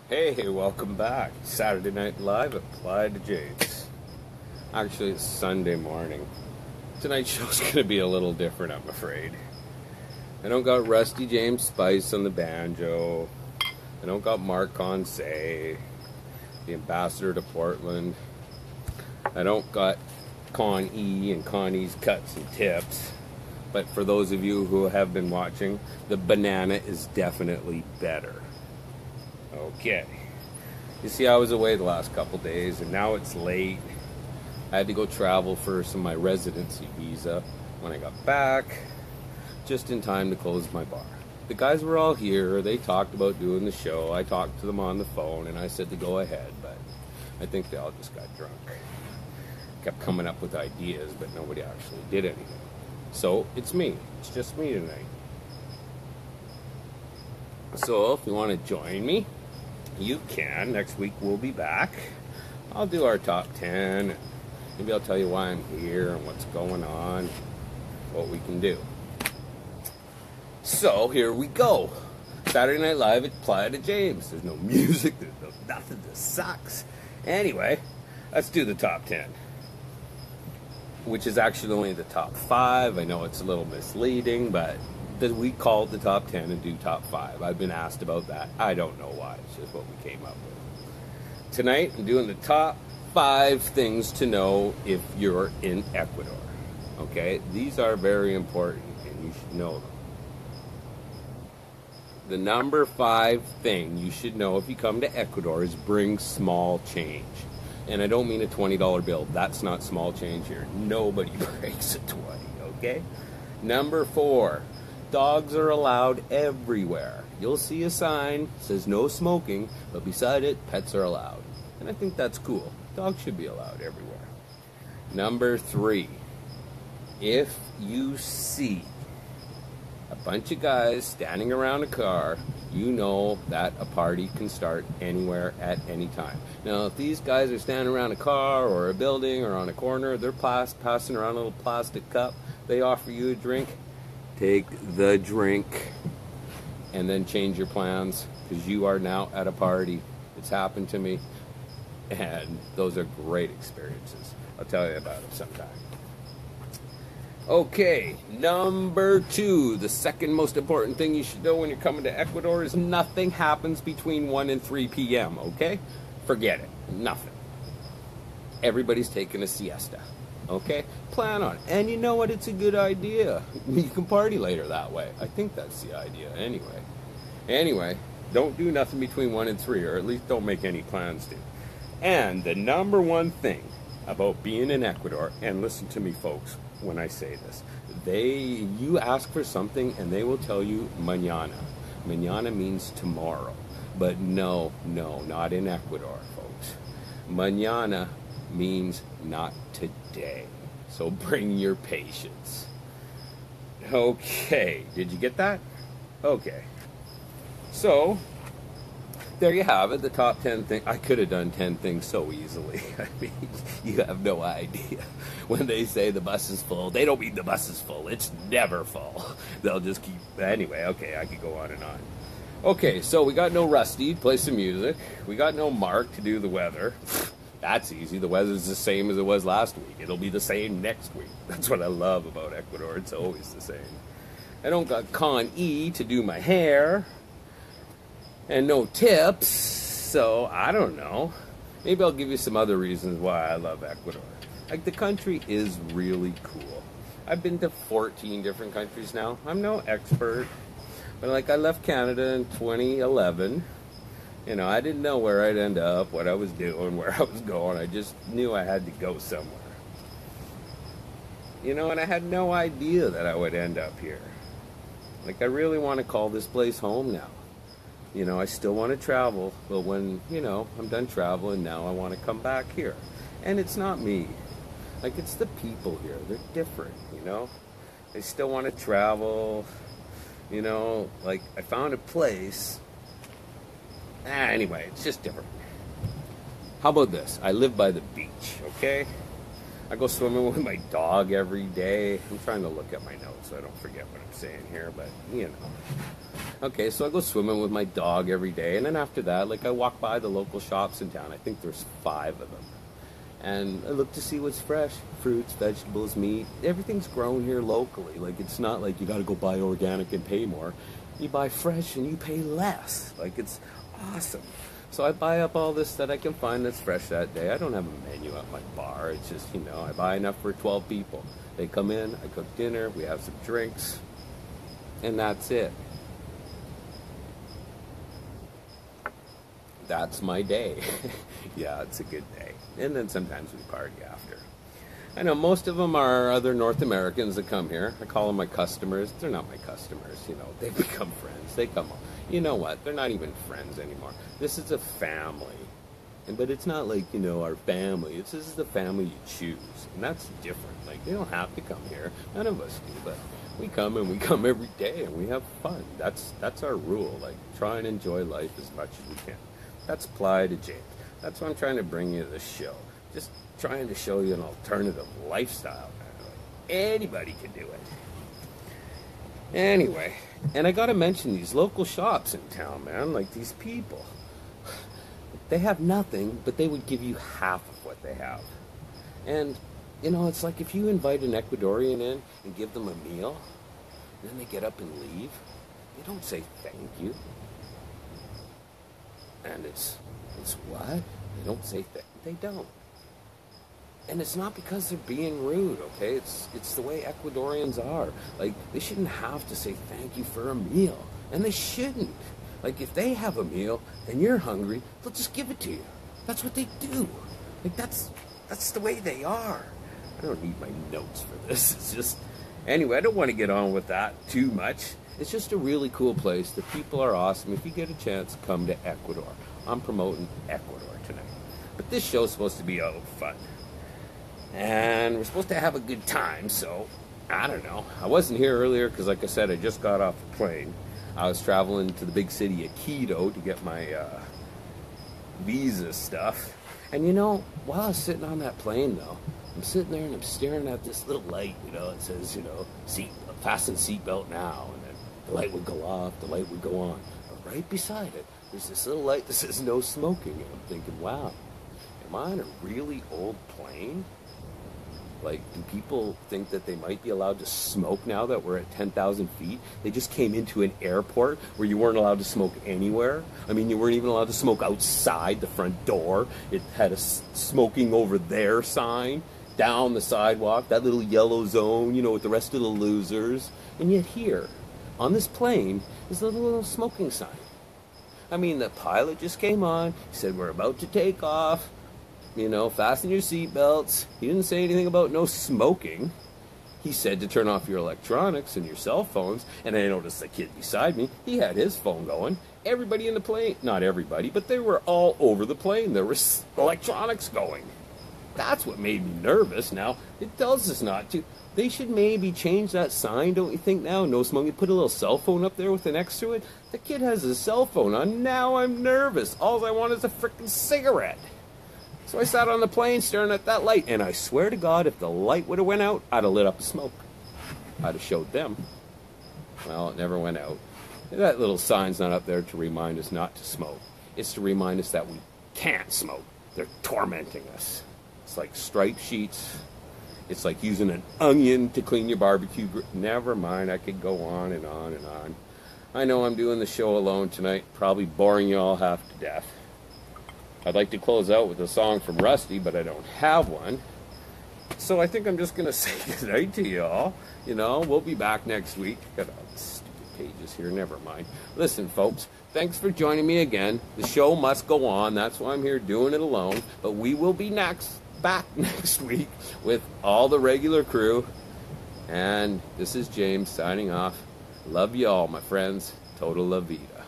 Hey, welcome back. Saturday Night Live at Playa to James. Actually, it's Sunday morning. Tonight's show's going to be a little different, I'm afraid. I don't got Rusty James Spice on the banjo. I don't got Mark Conce, the ambassador to Portland. I don't got Con E and Connie's cuts and tips. But for those of you who have been watching, the banana is definitely better. Okay. You see, I was away the last couple days, and now it's late. I had to go travel for some of my residency visa when I got back, just in time to close my bar. The guys were all here. They talked about doing the show. I talked to them on the phone, and I said to go ahead, but I think they all just got drunk. Kept coming up with ideas, but nobody actually did anything. So, it's me. It's just me tonight. So, if you want to join me, you can. Next week we'll be back. I'll do our top 10. Maybe I'll tell you why I'm here and what's going on, what we can do. So here we go. Saturday Night Live at Playa to James. There's no music, there's no nothing. This sucks. Anyway, let's do the top 10. Which is actually only the top 5. I know it's a little misleading, but we call it the top 10 and do top 5. I've been asked about that. I don't know why. It's just what we came up with. Tonight, I'm doing the top 5 things to know if you're in Ecuador. Okay? These are very important, and you should know them. The number 5 thing you should know if you come to Ecuador is bring small change. And I don't mean a $20 bill. That's not small change here. Nobody breaks a 20, okay? Number 4. Dogs are allowed everywhere. You'll see a sign that says no smoking, but beside it, pets are allowed. And I think that's cool. Dogs should be allowed everywhere. Number 3. If you see a bunch of guys standing around a car, you know that a party can start anywhere at any time. Now, if these guys are standing around a car or a building or on a corner, they're passing around a little plastic cup, they offer you a drink, take the drink and then change your plans, because you are now at a party. It's happened to me, and those are great experiences. I'll tell you about it sometime. Okay, number 2, the second most important thing you should know when you're coming to Ecuador is nothing happens between 1 and 3 p.m., okay? Forget it. Nothing. Everybody's taking a siesta. Okay? Plan on it. And you know what? It's a good idea. You can party later that way. I think that's the idea anyway. Anyway, don't do nothing between 1 and 3, or at least don't make any plans to. And the number 1 thing about being in Ecuador, and listen to me folks when I say this, you ask for something and they will tell you mañana. Mañana means tomorrow. But no, not in Ecuador, folks. Mañana means not today. So bring your patience. Okay, did you get that? Okay. So, there you have it, the top 10 things. I could have done 10 things so easily. I mean, you have no idea. When they say the bus is full, they don't mean the bus is full. It's never full. They'll just keep... Anyway, okay, I could go on and on. Okay, so we got no Rusty to play some music. We got no Mark to do the weather. That's easy. The weather's the same as it was last week. It'll be the same next week. That's what I love about Ecuador. It's always the same. I don't got Con E to do my hair. And no tips. So, I don't know. Maybe I'll give you some other reasons why I love Ecuador. Like, the country is really cool. I've been to 14 different countries now. I'm no expert. But, like, I left Canada in 2011. You know, I didn't know where I'd end up, what I was doing, where I was going. I just knew I had to go somewhere. You know, and I had no idea that I would end up here. Like, I really want to call this place home now. You know, I still want to travel, but when, you know, I'm done traveling now, I want to come back here. And it's not me. Like, it's the people here. They're different, you know? They still want to travel. You know, like, I found a place. Anyway, it's just different. How about this? I live by the beach, okay? I go swimming with my dog every day. I'm trying to look at my notes so I don't forget what I'm saying here, but you know. Okay, so I go swimming with my dog every day, and then after that, like, I walk by the local shops in town. I think there's 5 of them. And I look to see what's fresh. Fruits, vegetables, meat. Everything's grown here locally. Like, it's not like you gotta go buy organic and pay more. You buy fresh and you pay less. Like, it's awesome. So I buy up all this that I can find that's fresh that day. I don't have a menu at my bar. It's just, you know, I buy enough for 12 people. They come in, I cook dinner, we have some drinks, and that's it. That's my day. Yeah, it's a good day. And then sometimes we party after. I know most of them are other North Americans that come here. I call them my customers. They're not my customers, you know. They've become friends. They come on. You know what? They're not even friends anymore. This is a family. But it's not like, you know, our family. This is the family you choose. And that's different. Like, they don't have to come here. None of us do. But we come, and we come every day, and we have fun. That's our rule. Like, try and enjoy life as much as we can. That's Playa to James. That's what I'm trying to bring you to this show. Just trying to show you an alternative lifestyle, man. Like, anybody can do it. Anyway, and I gotta mention these local shops in town, man. Like, these people. They have nothing, but they would give you half of what they have. And, you know, it's like if you invite an Ecuadorian in and give them a meal, and then they get up and leave, they don't say thank you. And it's what? They don't say that. They don't. And it's not because they're being rude, okay? It's the way Ecuadorians are. Like, they shouldn't have to say thank you for a meal. And they shouldn't. Like, if they have a meal and you're hungry, they'll just give it to you. That's what they do. Like, that's the way they are. I don't need my notes for this. It's just... Anyway, I don't want to get on with that too much. It's just a really cool place. The people are awesome. If you get a chance, come to Ecuador. I'm promoting Ecuador tonight. But this show's supposed to be fun. And we're supposed to have a good time, so I don't know. I wasn't here earlier because, like I said, I just got off the plane. I was traveling to the big city of Quito to get my visa stuff. And, you know, while I was sitting on that plane, though, I'm sitting there and I'm staring at this little light, you know. It says, you know, fasten seatbelt now. And then the light would go off, the light would go on. But right beside it, there's this little light that says no smoking. And I'm thinking, wow, am I on a really old plane? Like, do people think that they might be allowed to smoke now that we're at 10,000 feet? They just came into an airport where you weren't allowed to smoke anywhere. I mean, you weren't even allowed to smoke outside the front door. It had a smoking over there sign down the sidewalk, that little yellow zone, you know, with the rest of the losers. And yet here, on this plane, is a little smoking sign. I mean, the pilot just came on, he said, we're about to take off. You know, fasten your seatbelts. He didn't say anything about no smoking. He said to turn off your electronics and your cell phones. And I noticed the kid beside me, he had his phone going. Everybody in the plane, not everybody, but they were all over the plane. There was electronics going. That's what made me nervous. Now, it tells us not to. They should maybe change that sign, don't you think now? No smoking. Put a little cell phone up there with an X to it. The kid has his cell phone on. Now I'm nervous. All I want is a frickin' cigarette. So I sat on the plane staring at that light, and I swear to God, if the light would have went out, I'd have lit up a smoke. I'd have showed them. Well, it never went out. That little sign's not up there to remind us not to smoke. It's to remind us that we can't smoke. They're tormenting us. It's like striped sheets. It's like using an onion to clean your barbecue grill. Never mind, I could go on and on and on. I know I'm doing the show alone tonight, probably boring you all half to death. I'd like to close out with a song from Rusty, but I don't have one. So I think I'm just going to say goodnight to you all. You know, we'll be back next week. Got all these stupid pages here, never mind. Listen, folks, thanks for joining me again. The show must go on. That's why I'm here doing it alone. But we will be back next week with all the regular crew. And this is James signing off. Love you all, my friends. Total La Vida.